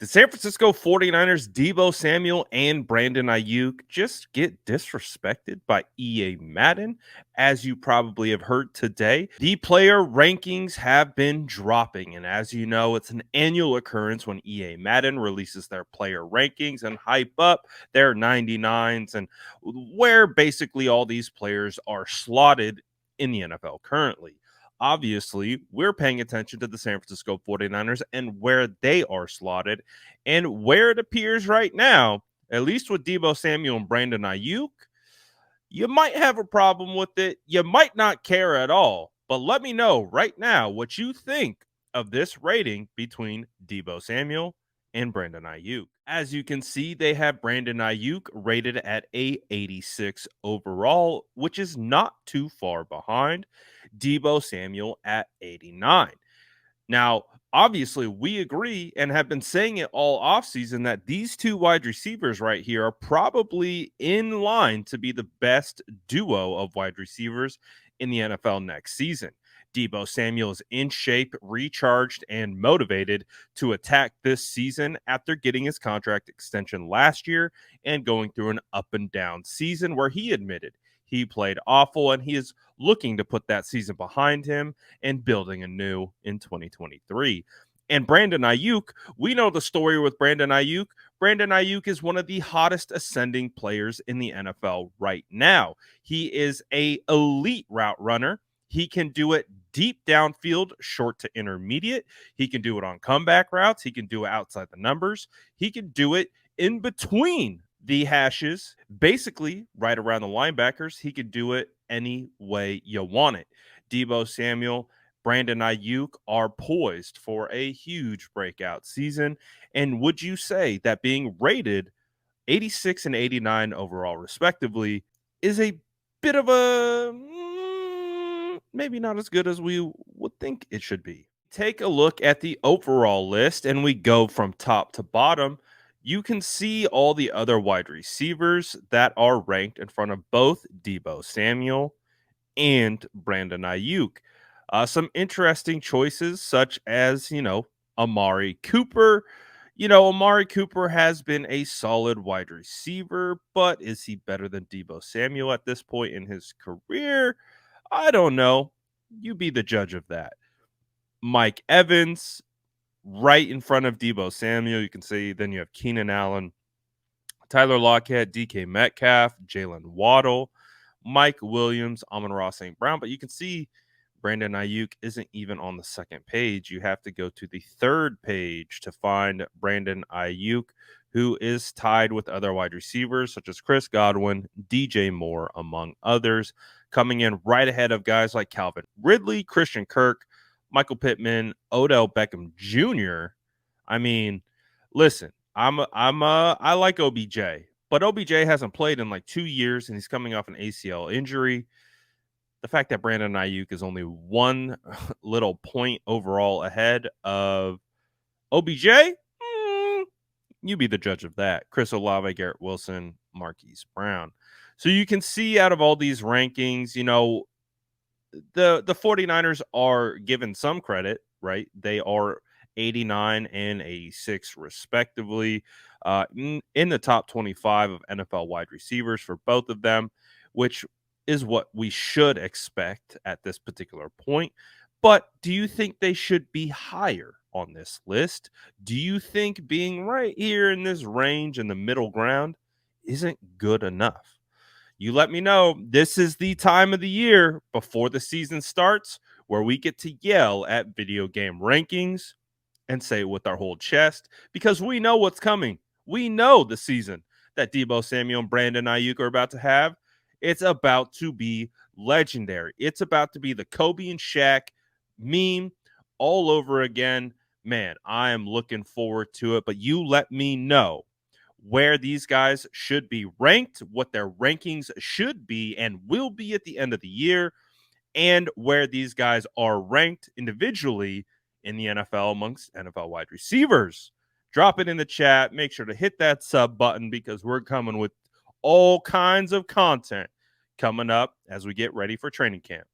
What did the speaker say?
The San Francisco 49ers, Deebo Samuel and Brandon Aiyuk just get disrespected by EA Madden. As you probably have heard today, the player rankings have been dropping. And as you know, it's an annual occurrence when EA Madden releases their player rankings and hype up their 99s and where basically all these players are slotted in the NFL currently. Obviously, we're paying attention to the San Francisco 49ers and where they are slotted and where it appears right now, at least with Deebo Samuel and Brandon Aiyuk. You might have a problem with it. You might not care at all. But let me know right now what you think of this rating between Deebo Samuel and Brandon Aiyuk. As you can see, they have Brandon Aiyuk rated at a 86 overall, which is not too far behind Deebo Samuel at 89. Now, obviously, we agree and have been saying it all offseason that these two wide receivers right here are probably in line to be the best duo of wide receivers in the NFL next season. Deebo Samuel is in shape, recharged, and motivated to attack this season after getting his contract extension last year and going through an up and down season where he admitted he played awful and he is looking to put that season behind him and building anew in 2023. And Brandon Aiyuk, we know the story with Brandon Aiyuk. Brandon Aiyuk is one of the hottest ascending players in the NFL right now. He is a elite route runner. He can do it deep downfield, short to intermediate. He can do it on comeback routes. He can do it outside the numbers. He can do it in between the hashes, basically right around the linebackers. He can do it any way you want it. Deebo Samuel, Brandon Aiyuk are poised for a huge breakout season. And would you say that being rated 86 and 89 overall, respectively, is a bit of a maybe not as good as we would think it should be? Take a look at the overall list and we go from top to bottom. You can see all the other wide receivers that are ranked in front of both Deebo Samuel and Brandon Aiyuk. Some interesting choices, such as, Amari Cooper. Amari Cooper has been a solid wide receiver, but is he better than Deebo Samuel at this point in his career? I don't know. You be the judge of that. Mike Evans, right in front of Deebo Samuel. You can see then you have Keenan Allen, Tyler Lockett, DK Metcalf, Jalen Waddle, Mike Williams, Amon-Ra St. Brown. But you can see Brandon Aiyuk isn't even on the second page. You have to go to the third page to find Brandon Aiyuk, who is tied with other wide receivers such as Chris Godwin, DJ Moore, among others, coming in right ahead of guys like Calvin Ridley, Christian Kirk, Michael Pittman, Odell Beckham Jr. I mean, listen, I like OBJ, but OBJ hasn't played in like 2 years and he's coming off an ACL injury. The fact that Brandon Aiyuk is only one little point overall ahead of OBJ, you be the judge of that. Chris Olave, Garrett Wilson, Marquise Brown. So you can see out of all these rankings, the 49ers are given some credit, right? They are 89 and 86 respectively, in the top 25 of NFL wide receivers for both of them, which is what we should expect at this particular point. But do you think they should be higher on this list? Do you think being right here in this range in the middle ground isn't good enough? You let me know. This is the time of the year before the season starts where we get to yell at video game rankings and say it with our whole chest because we know what's coming. We know the season that Deebo Samuel and Brandon Aiyuk are about to have. It's about to be legendary. It's about to be the Kobe and Shaq meme all over again. Man, I am looking forward to it, but you let me know where these guys should be ranked, what their rankings should be and will be at the end of the year, and where these guys are ranked individually in the NFL amongst NFL wide receivers. Drop it in the chat. Make sure to hit that sub button because we're coming with all kinds of content coming up as we get ready for training camp.